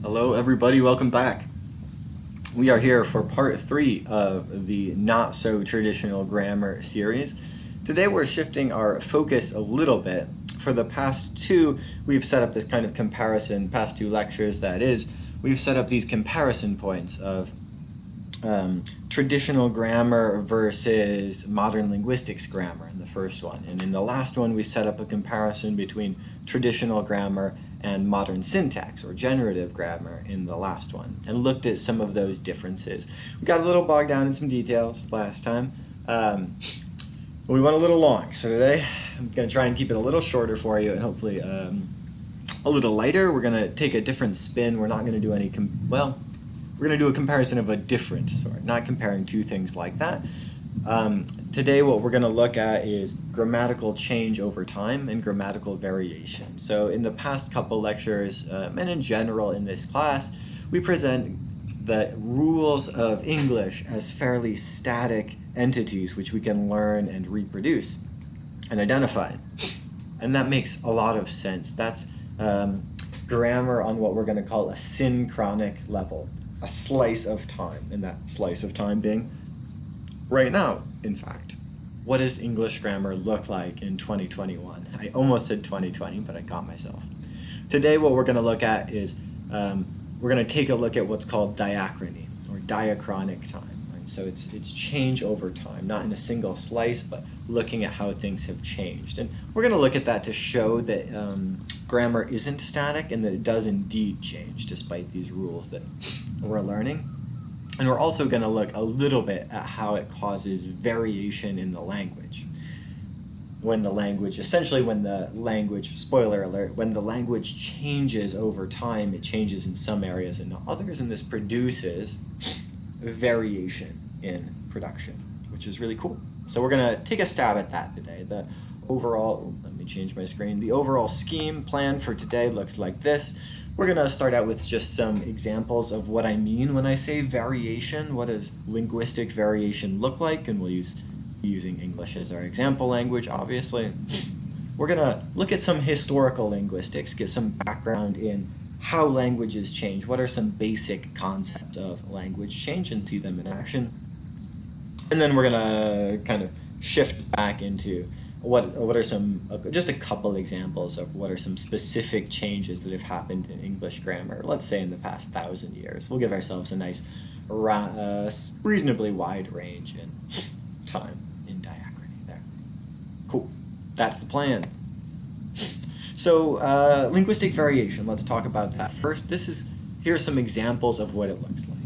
Hello everybody, welcome back. We are here for part 3 of the Not So Traditional Grammar series. Today we're shifting our focus a little bit. For the past two, we've set up this kind of comparison, past two lectures that is, we've set up these comparison points of traditional grammar versus modern linguistics grammar in the first one. And in the last one, we set up a comparison between traditional grammar and modern syntax or generative grammar in the last one and looked at some of those differences. We got a little bogged down in some details last time. We went a little long, so today I'm going to try and keep it a little shorter for you and hopefully a little lighter. We're going to take a different spin. We're not going to do any, we're going to do a comparison of a different sort, not comparing two things like that. Today what we're going to look at is grammatical change over time and grammatical variation. So in the past couple lectures, and in general in this class, we present the rules of English as fairly static entities which we can learn and reproduce and identify. And that makes a lot of sense. That's grammar on what we're going to call a synchronic level. A slice of time, and that slice of time being right now, in fact. What does English grammar look like in 2021? I almost said 2020, but I got myself. Today what we're going to look at is, we're going to take a look at what's called diachrony, or diachronic time. Right? So it's change over time, not in a single slice, but looking at how things have changed. And we're going to look at that to show that grammar isn't static and that it does indeed change despite these rules that we're learning. And we're also going to look a little bit at how it causes variation in the language. When the language, spoiler alert, when the language changes over time, it changes in some areas and not others, and this produces variation in production, which is really cool. So we're going to take a stab at that today. The overall, let me change my screen. The overall scheme plan for today looks like this. We're going to start out with just some examples of what I mean when I say variation. What does linguistic variation look like? And we'll use using English as our example language, obviously. We're going to look at some historical linguistics, get some background in how languages change, what are some basic concepts of language change, and see them in action. And then we're going to kind of shift back into what are some, just a couple examples of what are some specific changes that have happened in English grammar, let's say in the past 1,000 years. We'll give ourselves a nice, reasonably wide range in time in diachrony there. Cool. That's the plan. So linguistic variation, let's talk about that first. Here are some examples of what it looks like.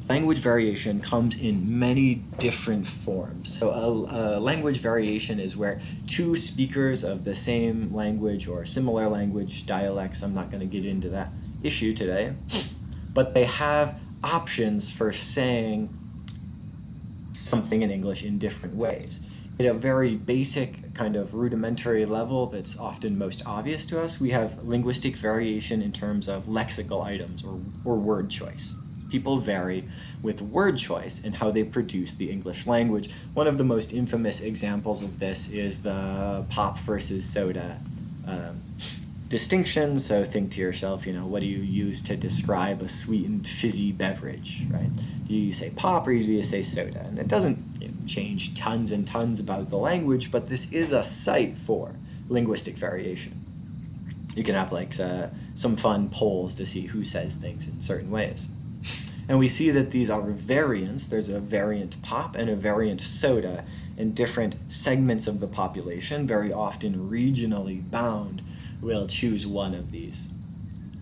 Language variation comes in many different forms. So a language variation is where two speakers of the same language or similar language, dialects, I'm not going to get into that issue today, but they have options for saying something in English in different ways. At a very basic kind of rudimentary level that's often most obvious to us, we have linguistic variation in terms of lexical items or word choice. People vary with word choice and how they produce the English language. One of the most infamous examples of this is the pop versus soda distinction. So think to yourself, what do you use to describe a sweetened fizzy beverage, right? Do you say pop or do you say soda? And it doesn't change tons and tons about the language, but this is a site for linguistic variation. You can have like some fun polls to see who says things in certain ways. And we see that these are variants. There's a variant pop and a variant soda, and different segments of the population, very often regionally bound, will choose one of these.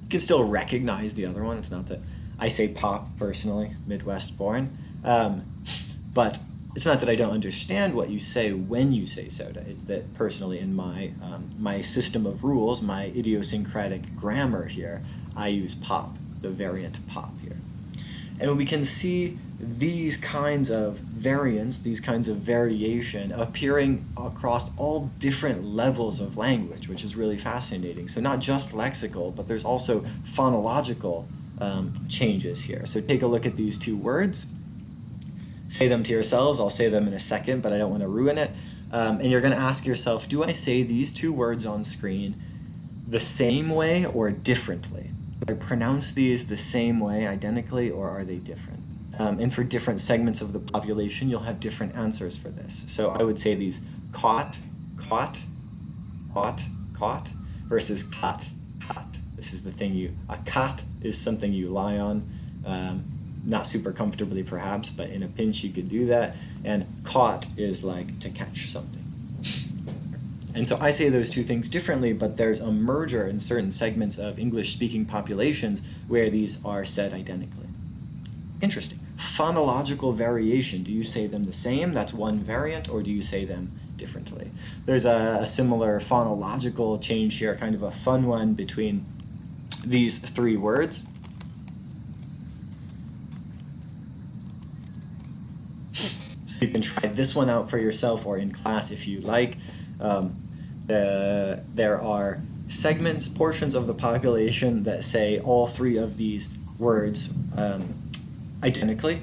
You can still recognize the other one. It's not that I say pop personally, Midwest born, but it's not that I don't understand what you say when you say soda. It's that personally in my system of rules, my idiosyncratic grammar here, I use pop, the variant pop here. And we can see these kinds of variants, these kinds of variation appearing across all different levels of language, which is really fascinating. So not just lexical, but there's also phonological changes here. So take a look at these two words. Say them to yourselves. I'll say them in a second, but I don't want to ruin it. And you're going to ask yourself, do I say these two words on screen the same way or differently? Do I pronounce these the same way, identically, or are they different? And for different segments of the population, you'll have different answers for this. So I would say these caught, caught, caught, caught, versus cot, cot. This is the thing a cot is something you lie on, not super comfortably perhaps, but in a pinch you could do that. And caught is like to catch something. And so I say those two things differently, but there's a merger in certain segments of English-speaking populations where these are said identically. Interesting. Phonological variation. Do you say them the same? That's one variant, or do you say them differently? There's a similar phonological change here, kind of a fun one between these three words. So you can try this one out for yourself or in class if you like. There are segments, portions of the population that say all three of these words identically.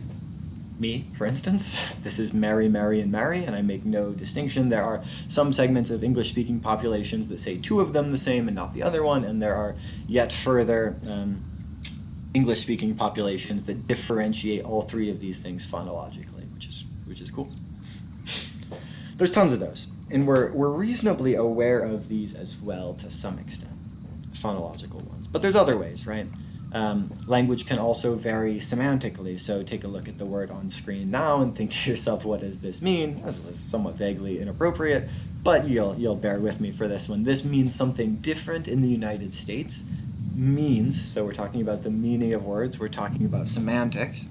Me, for instance, this is Mary, Mary, and Mary, and I make no distinction. There are some segments of English-speaking populations that say two of them the same and not the other one, and there are yet further English-speaking populations that differentiate all three of these things phonologically, which is cool. There's tons of those, and we're reasonably aware of these as well to some extent, phonological ones. But there's other ways, right? Language can also vary semantically, so take a look at the word on screen now and think to yourself, what does this mean? This is somewhat vaguely inappropriate, but you'll bear with me for this one. This means something different in the United States. Means, so we're talking about the meaning of words, we're talking about semantics.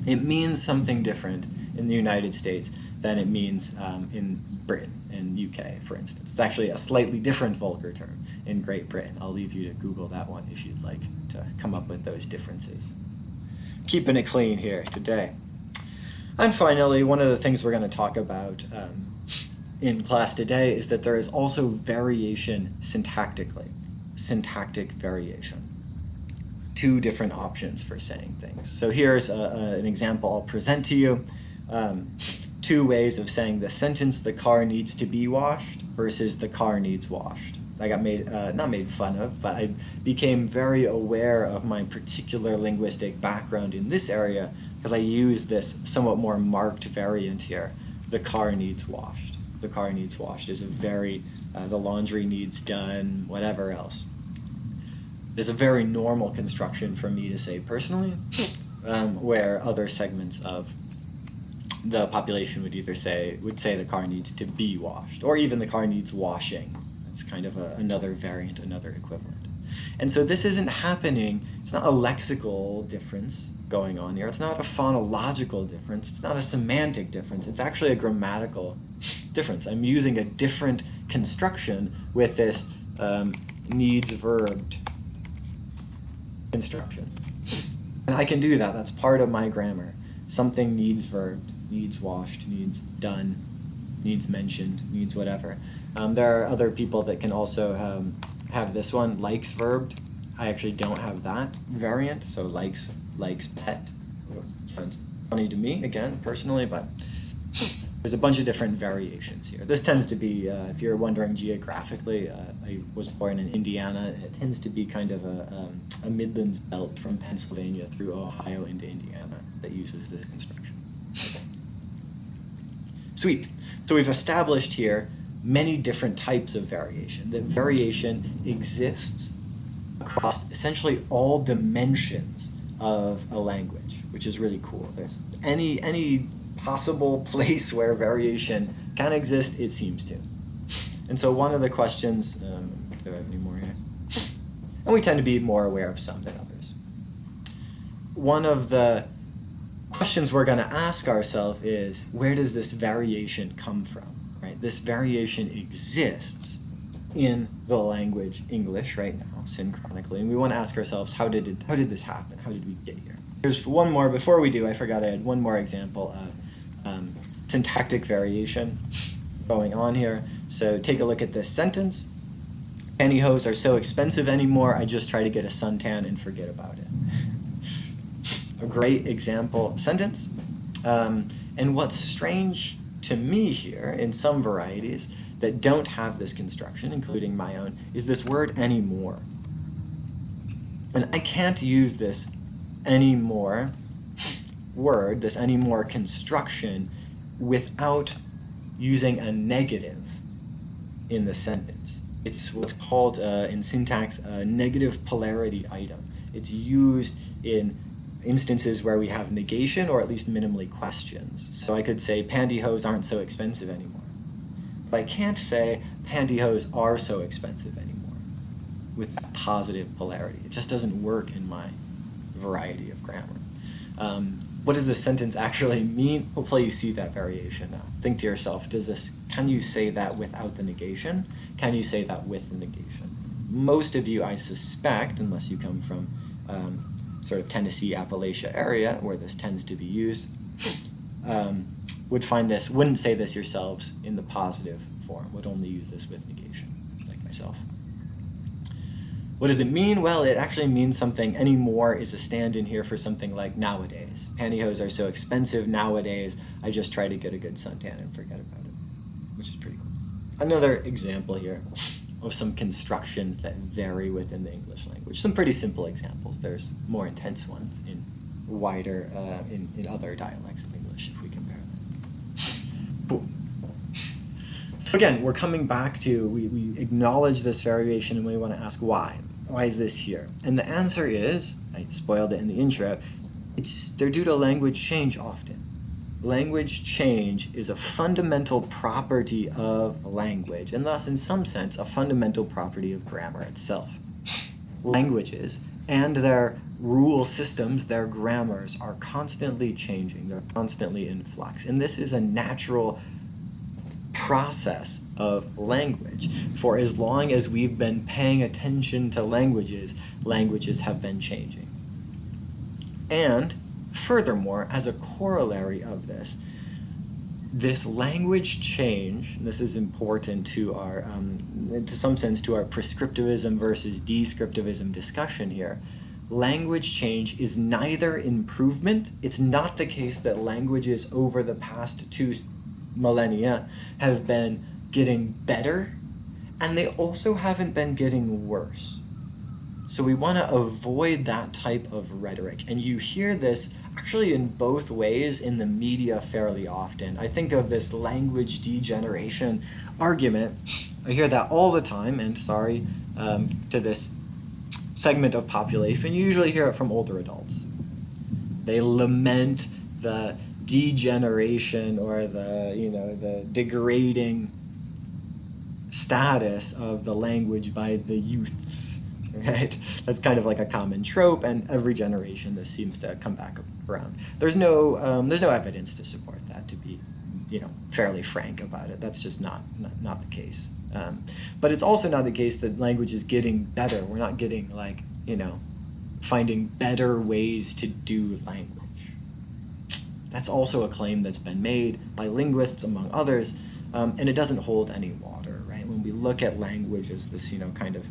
It means something different in the United States than it means in Britain and UK, for instance. It's actually a slightly different vulgar term in Great Britain. I'll leave you to Google that one if you'd like to come up with those differences. Keeping it clean here today. And finally, one of the things we're going to talk about in class today is that there is also variation syntactically. Syntactic variation. Two different options for saying things. So here's an example I'll present to you. Two ways of saying the sentence, the car needs to be washed, versus the car needs washed. I got not made fun of, but I became very aware of my particular linguistic background in this area because I use this somewhat more marked variant here. The car needs washed. The car needs washed is a very, the laundry needs done, whatever else. There's a very normal construction for me to say personally, where other segments of the population would either say the car needs to be washed, or even the car needs washing. It's kind of another variant, another equivalent. And so this isn't happening, it's not a lexical difference going on here, it's not a phonological difference, it's not a semantic difference, it's actually a grammatical difference. I'm using a different construction with this needs verbed construction. And I can do that, that's part of my grammar. Something needs verbed, needs washed, needs done, needs mentioned, needs whatever. There are other people that can also have this one, likes verbed. I actually don't have that variant, so likes pet. Sounds funny to me, again, personally, but there's a bunch of different variations here. This tends to be, if you're wondering geographically, I was born in Indiana, and it tends to be kind of a Midlands belt from Pennsylvania through Ohio into Indiana that uses this construction. Sweet. So we've established here many different types of variation. That variation exists across essentially all dimensions of a language, which is really cool. There's any possible place where variation can exist, it seems to. And so one of the questions, do I have any more here? And we tend to be more aware of some than others. One of the questions we're going to ask ourselves is, where does this variation come from? Right? This variation exists in the language English right now, synchronically, and we want to ask ourselves, how did this happen? How did we get here? There's one more, before we do, I forgot I had one more example of syntactic variation going on here. So take a look at this sentence. Pantyhose are so expensive anymore, I just try to get a suntan and forget about it. A great example sentence. And what's strange to me here, in some varieties that don't have this construction, including my own, is this word anymore. And I can't use this any more word, this any more construction, without using a negative in the sentence. It's what's called in syntax a negative polarity item. It's used in instances where we have negation or at least minimally questions. So I could say pantyhose aren't so expensive anymore. But I can't say pantyhose are so expensive anymore with that positive polarity. It just doesn't work in my variety of grammar. What does this sentence actually mean? Hopefully you see that variation now. Think to yourself, can you say that without the negation? Can you say that with the negation? Most of you, I suspect, unless you come from sort of Tennessee, Appalachia area where this tends to be used, wouldn't say this yourselves in the positive form, would only use this with negation, like myself. What does it mean? Well, it actually means something. Anymore is a stand-in here for something like nowadays. Pantyhose are so expensive nowadays, I just try to get a good suntan and forget about it, which is pretty cool. Another example here of some constructions that vary within the English language. Some pretty simple examples. There's more intense ones in wider, in other dialects of English if we compare them. Cool. So again, we're coming back to, we acknowledge this variation and we want to ask why. Why is this here? And the answer is, I spoiled it in the intro, they're due to language change often. Language change is a fundamental property of language, and thus, in some sense, a fundamental property of grammar itself. Languages and their rule systems, their grammars, are constantly changing. They're constantly in flux. And this is a natural process of language. For as long as we've been paying attention to languages, languages have been changing. And furthermore, as a corollary of this language change, and this is important to our, to some sense, to our prescriptivism versus descriptivism discussion here. Language change is neither improvement. It's not the case that languages over the past 2 millennia have been getting better, and they also haven't been getting worse. So we want to avoid that type of rhetoric, and you hear this actually in both ways in the media fairly often. I think of this language degeneration argument. I hear that all the time, and sorry to this segment of population, you usually hear it from older adults. They lament the degeneration or the degrading status of the language by the youths, right? That's kind of like a common trope, and every generation this seems to come back around. There's no evidence to support that, to be fairly frank about it. That's just not the case. But it's also not the case that language is getting better. We're not getting finding better ways to do language. That's also a claim that's been made by linguists, among others, and it doesn't hold any water, right? When we look at language as this, kind of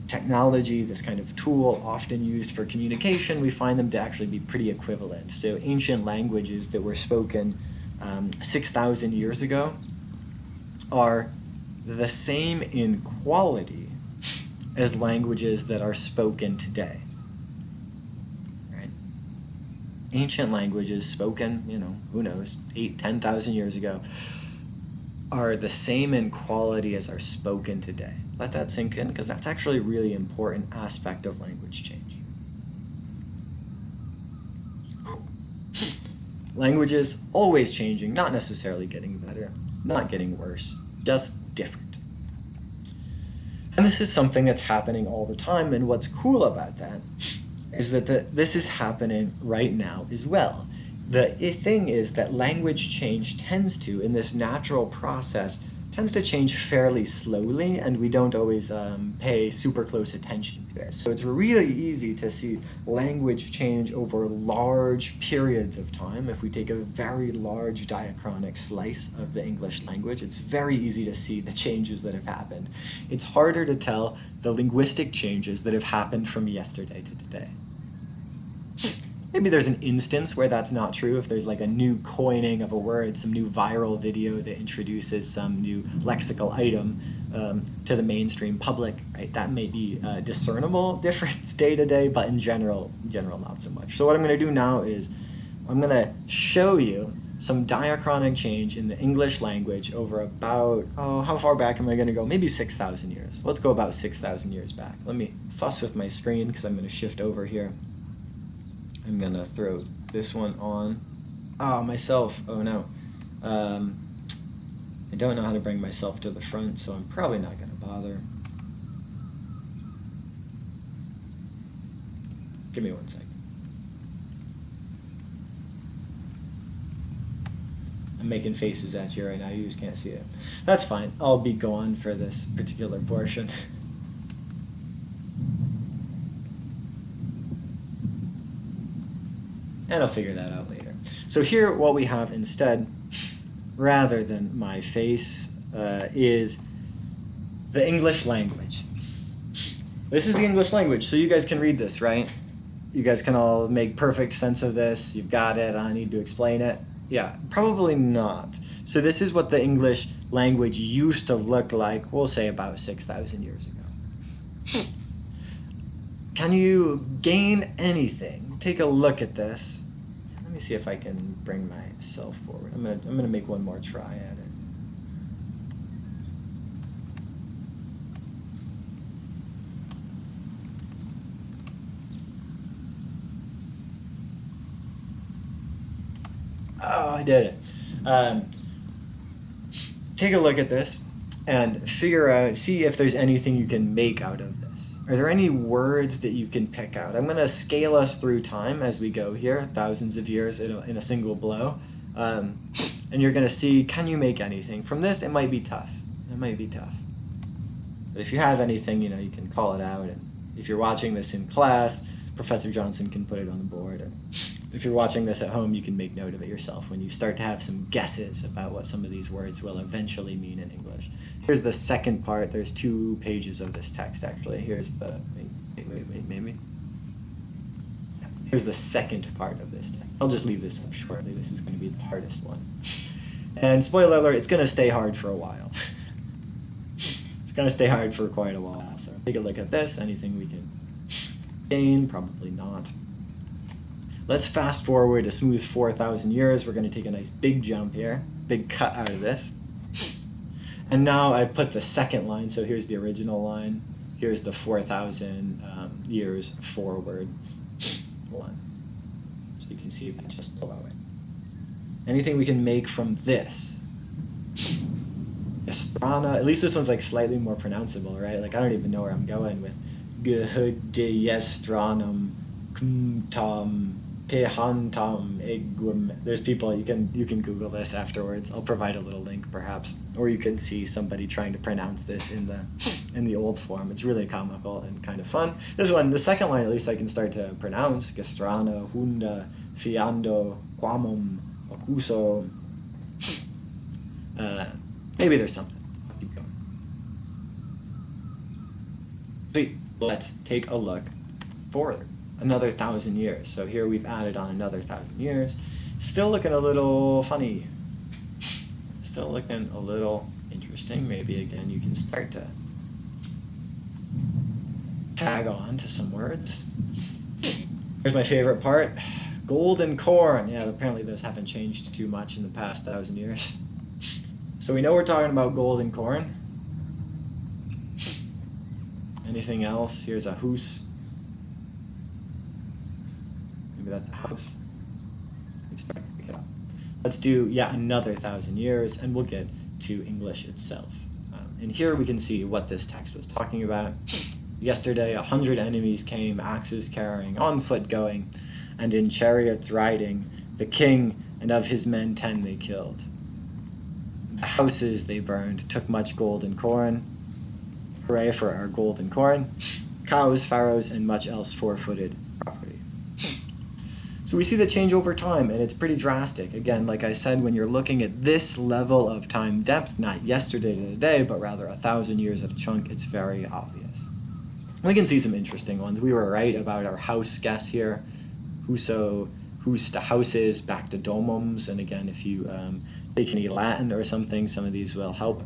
technology, this kind of tool often used for communication, we find them to actually be pretty equivalent. So ancient languages that were spoken 6,000 years ago are the same in quality as languages that are spoken today. Ancient languages spoken, who knows, 8,000, 10,000 years ago, are the same in quality as are spoken today. Let that sink in, because that's actually a really important aspect of language change. Languages always changing, not necessarily getting better, not getting worse, just different. And this is something that's happening all the time, and what's cool about that is that this is happening right now as well. The thing is that language change tends to, in this natural process, tends to change fairly slowly, and we don't always pay super close attention to it. So it's really easy to see language change over large periods of time. If we take a very large diachronic slice of the English language, it's very easy to see the changes that have happened. It's harder to tell the linguistic changes that have happened from yesterday to today. Maybe there's an instance where that's not true, if there's like a new coining of a word, some new viral video that introduces some new lexical item to the mainstream public, right? That may be a discernible difference day to day, but in general, not so much. So what I'm going to do now is I'm going to show you some diachronic change in the English language over about, how far back am I going to go? Maybe 6,000 years. Let's go about 6,000 years back. Let me fuss with my screen because I'm going to shift over here. I'm going to throw this one on. Myself. Oh no. I don't know how to bring myself to the front, so I'm probably not going to bother. Give me 1 second. I'm making faces at you right now. You just can't see it. That's fine. I'll be gone for this particular portion. And I'll figure that out later. So here what we have instead, rather than my face, is the English language. This is the English language, so you guys can read this, right? You guys can all make perfect sense of this. You've got it. I don't need to explain it. Yeah, probably not. So this is what the English language used to look like, we'll say about 6,000 years ago. Can you gain anything? Take a look at this. Let me see if I can bring myself forward. I'm gonna make one more try at it. Oh, I did it. Take a look at this and figure out, see if there's anything you can make out of this. Are there any words that you can pick out? I'm going to scale us through time as we go here, thousands of years in a single blow. And you're going to see, can you make anything? From this, it might be tough. It might be tough. But if you have anything, you can call it out. And if you're watching this in class, Professor Johnson can put it on the board. Or if you're watching this at home, you can make note of it yourself when you start to have some guesses about what some of these words will eventually mean in English. Here's the second part. There's 2 pages of this text, actually. Here's the, maybe. Here's the second part of this text. I'll just leave this up shortly. This is going to be the hardest one. And spoiler alert, it's going to stay hard for a while. It's going to stay hard for quite a while. So take a look at this. Anything we can gain? Probably not. Let's fast forward a smooth 4,000 years. We're going to take a nice big jump here, big cut out of this. And now I put the second line, so here's the original line. Here's the 4,000 years forward one. So you can see it just below it. Anything we can make from this? Estrana, at least this one's like slightly more pronounceable, right? Like I don't even know where I'm going with Gehudeyestranum Kumtam Pehantam Egum. There's people, you can Google this afterwards. I'll provide a little link perhaps. Or you can see somebody trying to pronounce this in the old form. It's really comical and kind of fun. This one, the second line at least I can start to pronounce. Gestrana, Hunda, Fiando, Quamum, Akuso. Maybe there's something. I'll keep going. Sweet. Let's take a look forward. Another 1,000 years. So here we've added on another 1,000 years. Still looking a little funny. Still looking a little interesting. Maybe again you can start to tag on to some words. Here's my favorite part. Golden corn. Yeah, apparently those haven't changed too much in the past 1,000 years. So we know we're talking about golden corn. Anything else? Here's a hoose. Maybe that's a house. Let's start to pick it up. Let's do another 1,000 years, and we'll get to English itself. And here we can see what this text was talking about. Yesterday, 100 enemies came, axes carrying, on foot going, and in chariots riding. The king and of his men 10 they killed. The houses they burned, took much gold and corn. Hooray for our gold and corn. Cows, pharaohs, and much else four-footed property. So we see the change over time, and it's pretty drastic. Again, like I said, when you're looking at this level of time depth, not yesterday to today, but rather 1,000 years at a chunk, it's very obvious. We can see some interesting ones. We were right about our house guess here. huso, hus to houses, back to domums. And again, if you take any Latin or something, some of these will help.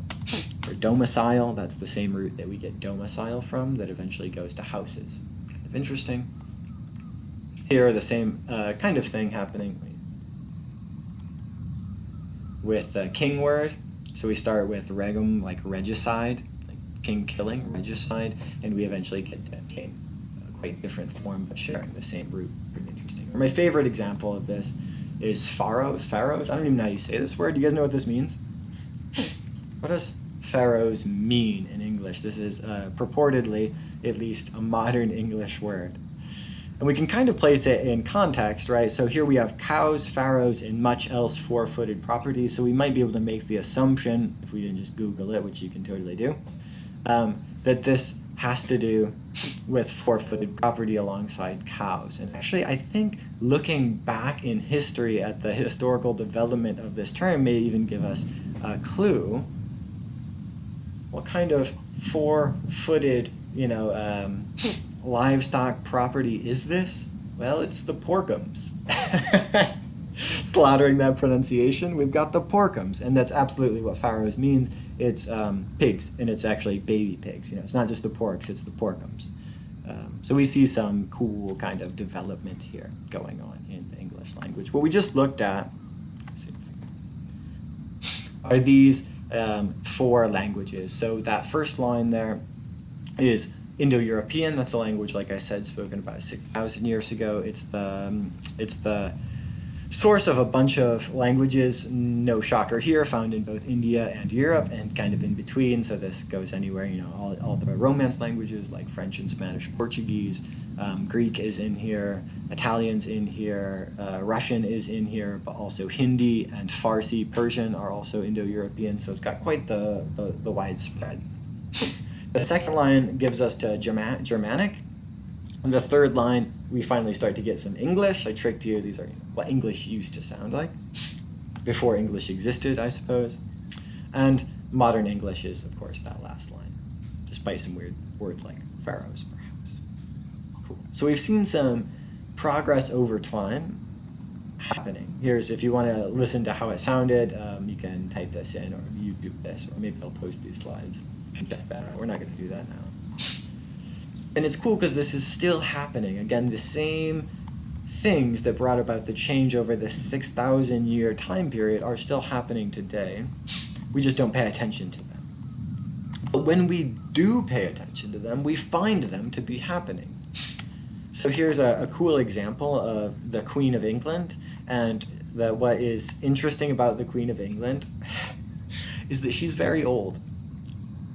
Or domicile, that's the same root that we get domicile from that eventually goes to houses. Kind of interesting. Here, the same kind of thing happening with the king word. So we start with regum, like regicide, like king killing, regicide, and we eventually get to king. Quite different form, but sharing the same root. Pretty interesting. Or my favorite example of this is pharaohs. Pharaohs, I don't even know how you say this word. Do you guys know what this means? What does pharaohs mean in English? This is purportedly, at least, a modern English word. And we can kind of place it in context, right? So here we have cows, pharaohs, and much else four-footed property. So we might be able to make the assumption, if we didn't just Google it, which you can totally do, that this has to do with four-footed property alongside cows. And actually, I think looking back in history at the historical development of this term may even give us a clue. What kind of four-footed, livestock property is this? Well, it's the porkums. Slaughtering that pronunciation, we've got the porkums, and that's absolutely what pharaohs means. It's pigs, and it's actually baby pigs. It's not just the porks, it's the porkums. So we see some cool kind of development here going on in the English language. What we just looked at are these four languages. So that first line there is Indo-European. That's a language, like I said, spoken about 6,000 years ago. It's the source of a bunch of languages, no shocker here, found in both India and Europe and kind of in between. So this goes anywhere, all the Romance languages like French and Spanish, Portuguese, Greek is in here, Italian's in here, Russian is in here, but also Hindi and Farsi, Persian are also Indo-European. So it's got quite the widespread. The second line gives us to Germanic. And the third line, we finally start to get some English. I tricked you. These are what English used to sound like before English existed, I suppose. And modern English is, of course, that last line, despite some weird words like pharaohs, perhaps. Cool. So we've seen some progress over time happening. Here's, if you want to listen to how it sounded, you can type this in, or YouTube this, or maybe I'll post these slides. We're not going to do that now. And it's cool because this is still happening. Again, the same things that brought about the change over this 6,000 year time period are still happening today. We just don't pay attention to them. But when we do pay attention to them, we find them to be happening. So here's a cool example of the Queen of England. And what is interesting about the Queen of England is that she's very old.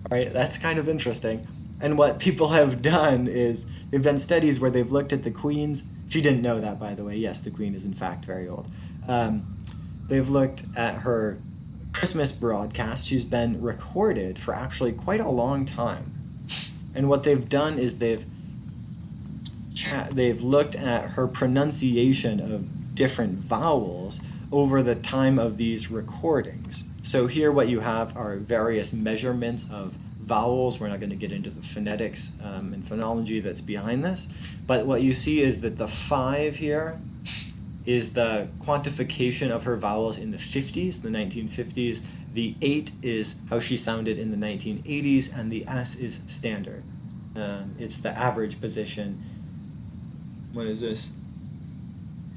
Right? That's kind of interesting. And what people have done is they've done studies where they've looked at the queens. If you didn't know that, by the way, yes, the queen is in fact very old. They've looked at her Christmas broadcast. She's been recorded for actually quite a long time. And what they've done is they've looked at her pronunciation of different vowels over the time of these recordings. So here what you have are various measurements of vowels. We're not going to get into the phonetics and phonology that's behind this, but what you see is that the 5 here is the quantification of her vowels in the 50s, the 1950s. The 8 is how she sounded in the 1980s, and the S is standard. It's the average position. What is this?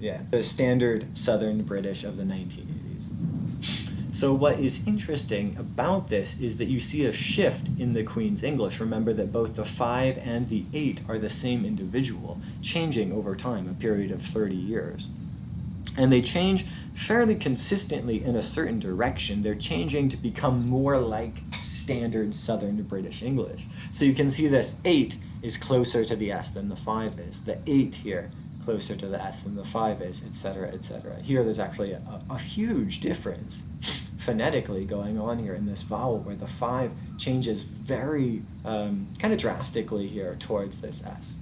Yeah, the standard Southern British of the 1980s. So what is interesting about this is that you see a shift in the Queen's English. Remember that both the 5 and the 8 are the same individual, changing over time, a period of 30 years. And they change fairly consistently in a certain direction. They're changing to become more like standard Southern British English. So you can see this 8 is closer to the S than the 5 is. The 8 here closer to the S than the 5 is, etc., etc. Here there's actually a huge difference phonetically going on here in this vowel where the 5 changes very kind of drastically here towards this S.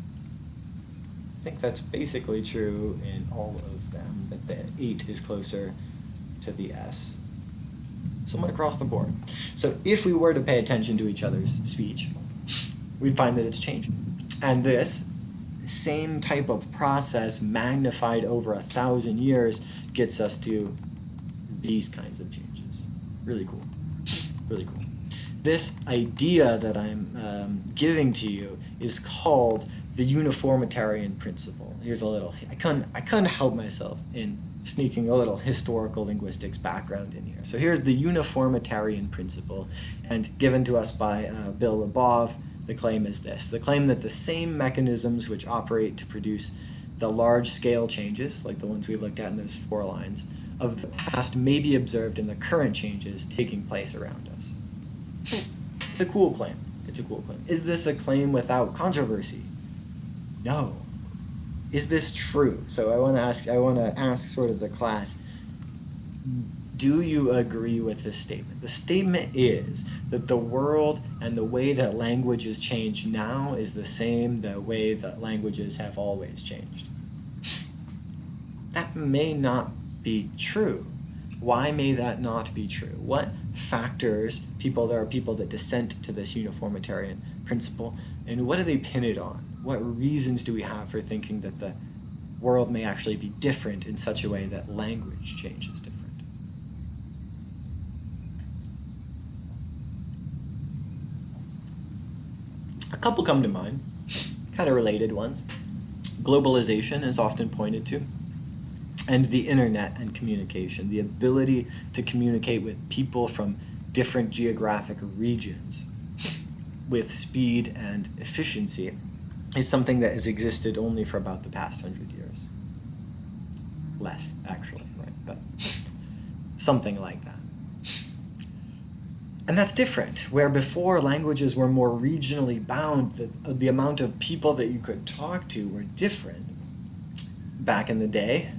I think that's basically true in all of them, that the 8 is closer to the S. Somewhat across the board. So if we were to pay attention to each other's speech, we'd find that it's changing. And this same type of process magnified over 1,000 years gets us to these kinds of changes. Really cool. Really cool. This idea that I'm giving to you is called the uniformitarian principle. Here's a little, I couldn't help myself in sneaking a little historical linguistics background in here. So here's the uniformitarian principle, and given to us by Bill Labov. The claim is this: the claim that the same mechanisms which operate to produce the large-scale changes, like the ones we looked at in those 4 lines, of the past may be observed in the current changes taking place around us. It's a cool claim. It's a cool claim. Is this a claim without controversy? No. Is this true? So I want to ask sort of the class, do you agree with this statement? The statement is that the world and the way that languages change now is the same the way that languages have always changed. That may not be true. Why may that not be true? What factors, there are people that dissent to this uniformitarian principle, and what do they pin it on? What reasons do we have for thinking that the world may actually be different in such a way that language change is different? A couple come to mind, kind of related ones. Globalization is often pointed to, and the internet and communication, the ability to communicate with people from different geographic regions with speed and efficiency is something that has existed only for about the past 100 years. Less, actually, right? But something like that. And that's different, where before languages were more regionally bound, the amount of people that you could talk to were different. Back in the day,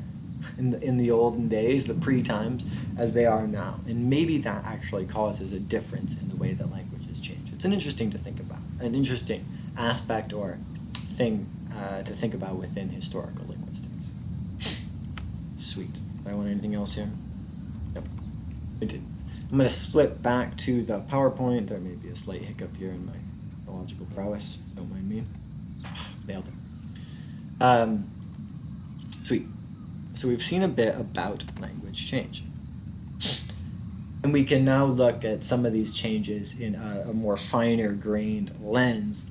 in the olden days, the pre-times, as they are now. And maybe that actually causes a difference in the way that languages change. It's an interesting to think about, an interesting aspect or thing to think about within historical linguistics. Sweet. Do I want anything else here? Yep, I did. I'm going to slip back to the PowerPoint. There may be a slight hiccup here in my logical prowess. Don't mind me. Nailed it. Sweet. So we've seen a bit about language change. And we can now look at some of these changes in a more finer grained lens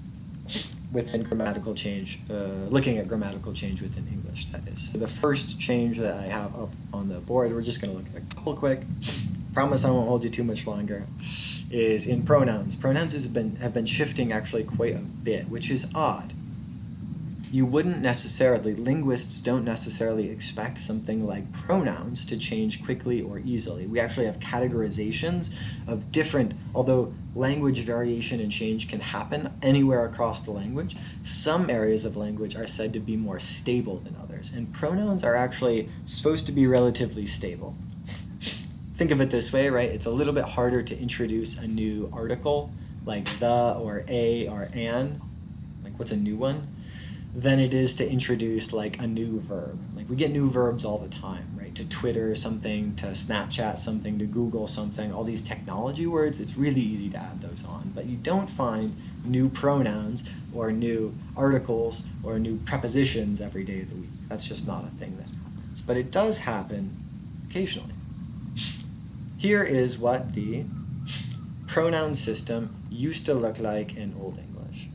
within grammatical change, looking at grammatical change within English, that is. So the first change that I have up on the board, we're just going to look at a couple quick. Promise I won't hold you too much longer, is in pronouns. Pronouns have been shifting actually quite a bit, which is odd. You wouldn't necessarily, linguists don't necessarily expect something like pronouns to change quickly or easily. We actually have categorizations of different, although language variation and change can happen anywhere across the language, some areas of language are said to be more stable than others, and pronouns are actually supposed to be relatively stable. Think of it this way, right? It's a little bit harder to introduce a new article, like the or a or an, like what's a new one, than it is to introduce like a new verb. Like we get new verbs all the time, right? To Twitter something, to Snapchat something, to Google something, all these technology words, it's really easy to add those on. But you don't find new pronouns or new articles or new prepositions every day of the week. That's just not a thing that happens. But it does happen occasionally. Here is what the pronoun system used to look like in Old English.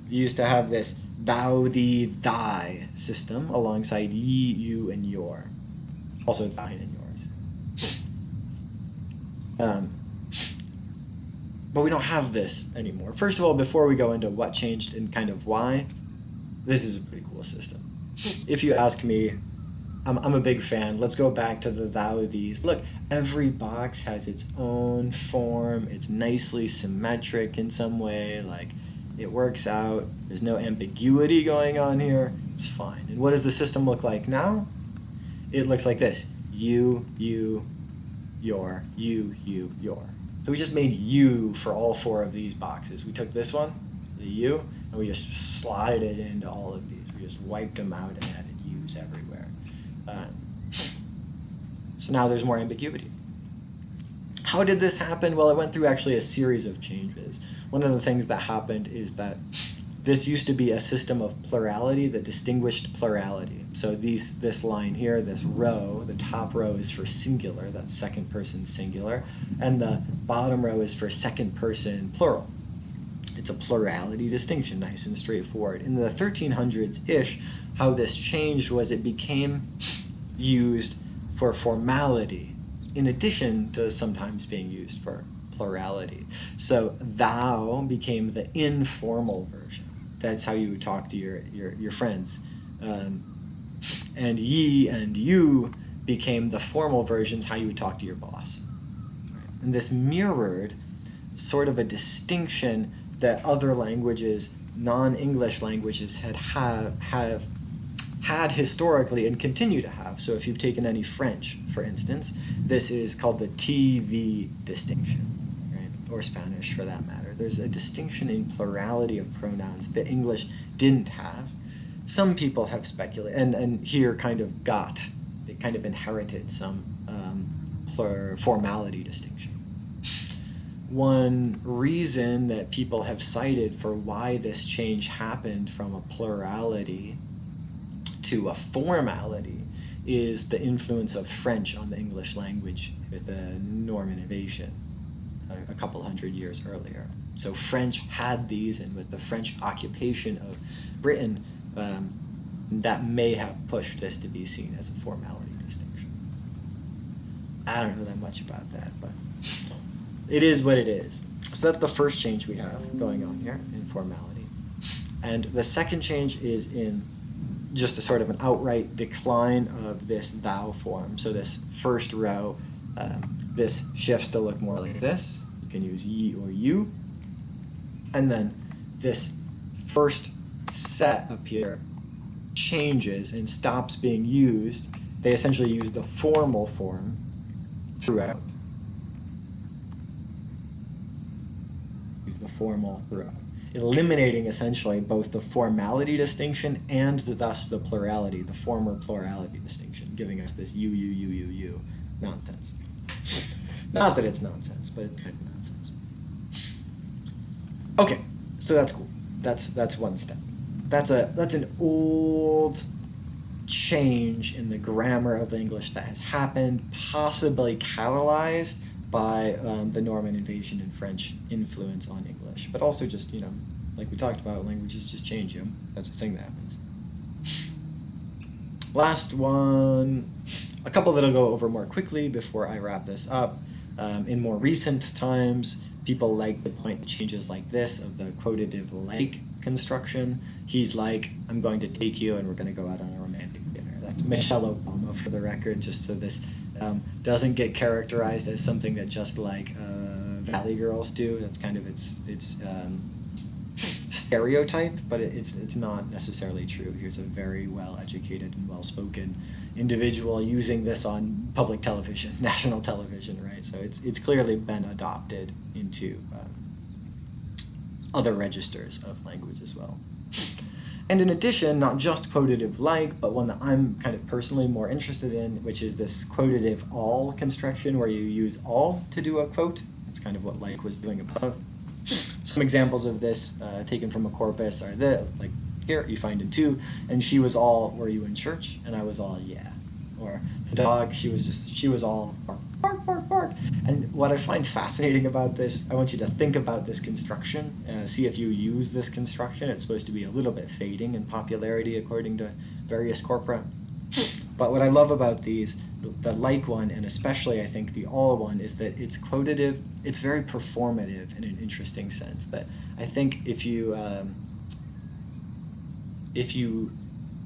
You used to have this thou, thee, thy system alongside ye, you, and your. Also thine and yours. But we don't have this anymore. First of all, before we go into what changed and kind of why, this is a pretty cool system. If you ask me, I'm a big fan. Let's go back to the thou, these. Look, every box has its own form. It's nicely symmetric in some way. Like, it works out. There's no ambiguity going on here. It's fine. And what does the system look like now? It looks like this. You, your, you, your. So we just made you for all 4 of these boxes. We took this one, the you, and we just slotted it into all of these. We just wiped them out and added yous everywhere. So now there's more ambiguity. How did this happen? Well, it went through actually a series of changes. One of the things that happened is that This used to be a system of plurality that distinguished plurality. So this line here, this row, the top row is for singular, that's second person singular, and the bottom row is for second person plural. It's a plurality distinction, nice and straightforward. In the 1300s-ish, how this changed was it became used for formality, in addition to sometimes being used for plurality. So thou became the informal version. That's how you would talk to your friends. And ye and you became the formal versions, how you would talk to your boss. Right? And this mirrored sort of a distinction that other languages, non-English languages, have had historically and continue to have. So if you've taken any French, for instance, this is called the TV distinction, right? Or Spanish for that matter. There's a distinction in plurality of pronouns that English didn't have. Some people have speculated, and here kind of they kind of inherited some formality distinction. One reason that people have cited for why this change happened from a plurality to a formality is the influence of French on the English language with the Norman invasion a couple hundred years earlier. So French had these, and with the French occupation of Britain, that may have pushed this to be seen as a formality distinction. I don't know that much about that, but it is what it is. So that's the first change we have going on here in formality. And the second change is in just a sort of an outright decline of this thou form. So this first row, this shifts to look more like this. You can use ye or you. And then this first set up here changes and stops being used. They essentially use the formal form throughout. Use the formal throughout. Eliminating essentially both the formality distinction and thus the plurality, the former plurality distinction, giving us this you nonsense. Not that it's nonsense, but it's kind of nonsense. Okay, so that's cool. That's one step. That's an old change in the grammar of English that has happened, possibly catalyzed by the Norman invasion and French influence on English, but also just, like we talked about, languages just change. That's a thing that happens. Last one, a couple that I'll go over more quickly before I wrap this up. In more recent times, people like to point to changes like this of the quotative like construction. He's like, I'm going to take you and we're going to go out on a romantic dinner. That's Michelle Obama, for the record, just so this doesn't get characterized as something that just like Valley girls do. That's kind of its stereotype, but it's not necessarily true. Here's a very well-educated and well-spoken individual using this on public television, national television, right? So it's clearly been adopted into other registers of language as well. And in addition, not just quotative like, but one that I'm kind of personally more interested in, which is this quotative all construction, where you use all to do a quote. That's kind of what like was doing above. Some examples of this taken from a corpus are like here, you find in 2, and she was all, were you in church? And I was all, yeah. Or the dog, she was all, bark, bark, bark. And what I find fascinating about this, I want you to think about this construction, see if you use this construction. It's supposed to be a little bit fading in popularity according to various corpora. But what I love about these, the like one, and especially I think the all one, is that it's quotative, it's very performative in an interesting sense. That I think if you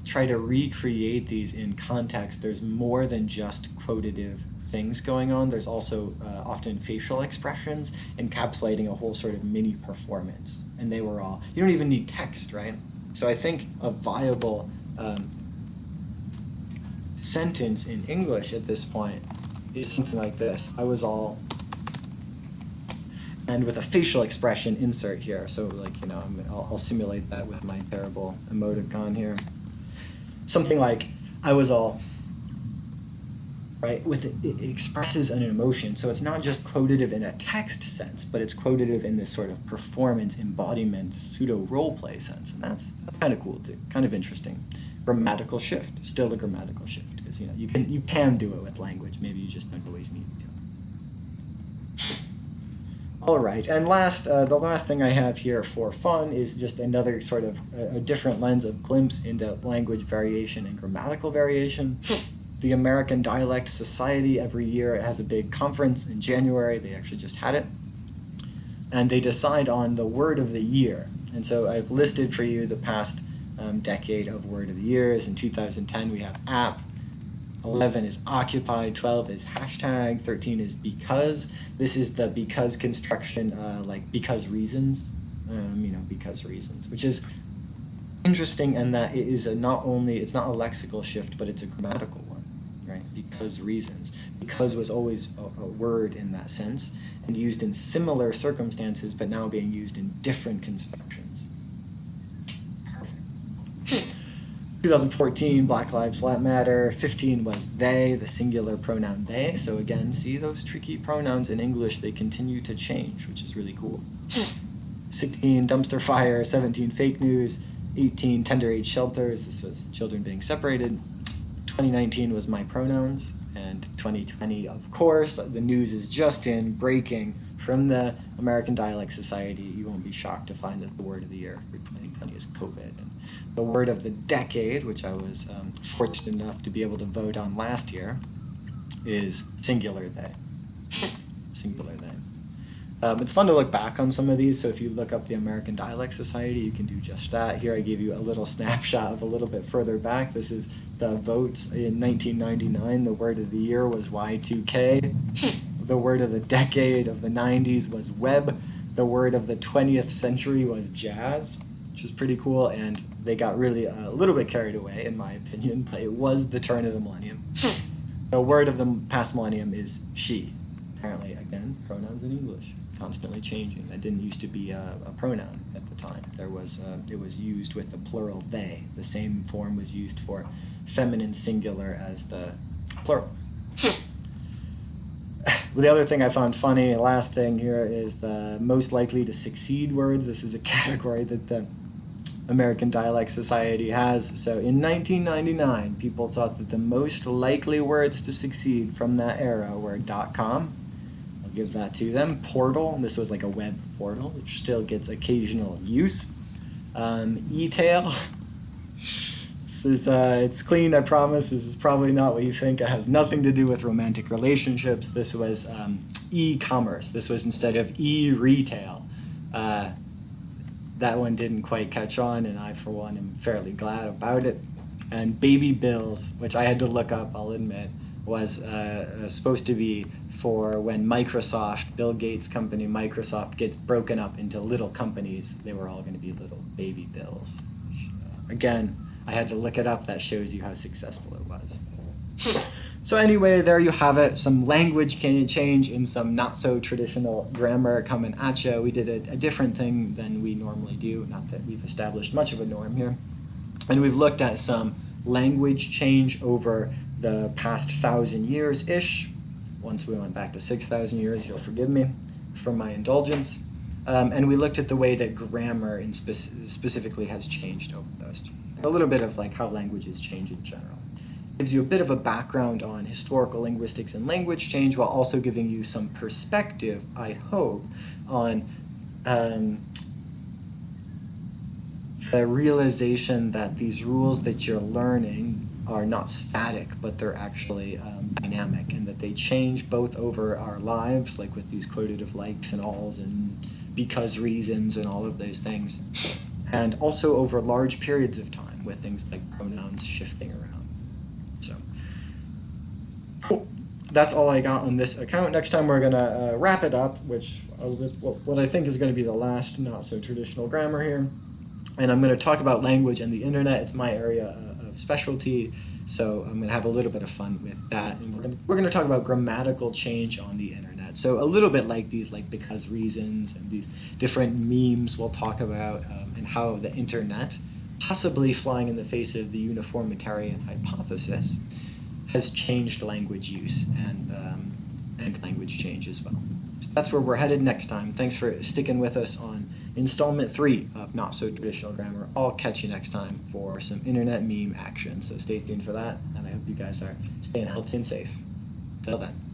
try to recreate these in context, there's more than just quotative things going on. There's also often facial expressions encapsulating a whole sort of mini performance. And they were all, you don't even need text, right? So I think a viable sentence in English at this point is something like this. I was all, and with a facial expression insert here. So like, I'll simulate that with my terrible emoticon here. Something like, I was all, right? It expresses an emotion, so it's not just quotative in a text sense, but it's quotative in this sort of performance, embodiment, pseudo role play sense, and that's kind of cool too, kind of interesting. Grammatical shift, still a grammatical shift, because you can do it with language. Maybe you just don't always need to. All right, and the last thing I have here for fun is just another sort of a different lens of glimpse into language variation and grammatical variation. The American Dialect Society every year has a big conference in January. They actually just had it. And they decide on the word of the year. And so I've listed for you the past decade of word of the years. In 2010, we have app. 11 is occupied, 12 is hashtag, 13 is because. This is the because construction, like because reasons, because reasons, which is interesting in that it is it's not a lexical shift, but it's a grammatical one, right? Because reasons. Because was always a word in that sense and used in similar circumstances, but now being used in different constructions. Perfect. 2014, Black Lives Matter. 15 was they, the singular pronoun they. So again, see those tricky pronouns in English, they continue to change, which is really cool. 16, dumpster fire. 17, fake news. 18, tender age shelters. This was children being separated. 2019 was my pronouns. And 2020, of course, the news is just breaking from the American Dialect Society. You won't be shocked to find that the word of the year for 2020 is COVID. And the word of the decade, which I was fortunate enough to be able to vote on last year, is singular they. Singular they. It's fun to look back on some of these, so if you look up the American Dialect Society, you can do just that. Here I gave you a little snapshot of a little bit further back. This is the votes in 1999. The word of the year was Y2K. The word of the decade of the 90s was web. The word of the 20th century was jazz, which was pretty cool, and they got really a little bit carried away, in my opinion, but it was the turn of the millennium. The word of the past millennium is she. Apparently, again, pronouns in English, constantly changing. That didn't used to be a pronoun at the time. It was used with the plural they. The same form was used for feminine singular as the plural. The other thing I found funny, last thing here, is the most likely to succeed words. This is a category that the American Dialect Society has. So in 1999, people thought that the most likely words to succeed from that era were .com. I'll give that to them. Portal, this was like a web portal, which still gets occasional use. E-tail. It's clean, I promise. This is probably not what you think. It has nothing to do with romantic relationships. This was e-commerce. This was instead of e-retail. That one didn't quite catch on, and I, for one, am fairly glad about it. And baby bills, which I had to look up, I'll admit, was supposed to be for when Microsoft, Bill Gates' company Microsoft, gets broken up into little companies. They were all going to be little baby bills. Again, I had to look it up. That shows you how successful it was. So anyway, there you have it. Some language change in some not-so-traditional grammar coming at you. We did a different thing than we normally do. Not that we've established much of a norm here. And we've looked at some language change over the past 1,000 years-ish. Once we went back to 6,000 years, you'll forgive me for my indulgence. And we looked at the way that grammar specifically has changed over those. A little bit of like how languages change in general. Gives you a bit of a background on historical linguistics and language change, while also giving you some perspective, I hope, on the realization that these rules that you're learning are not static, but they're actually dynamic, and that they change both over our lives, like with these quotative likes and alls and because reasons and all of those things, and also over large periods of time with things like pronouns shifting around. So, cool. That's all I got on this account. Next time we're going to wrap it up, which what I think is going to be the last not-so-traditional grammar here. And I'm going to talk about language and the internet. It's my area of specialty, so I'm going to have a little bit of fun with that. And we're going to talk about grammatical change on the internet. So a little bit like these because reasons and these different memes we'll talk about, and how the internet, possibly flying in the face of the uniformitarian hypothesis, has changed language use and language change as well. So that's where we're headed next time. Thanks for sticking with us on installment 3 of Not So Traditional Grammar. I'll catch you next time for some internet meme action. So stay tuned for that, and I hope you guys are staying healthy and safe. Till then.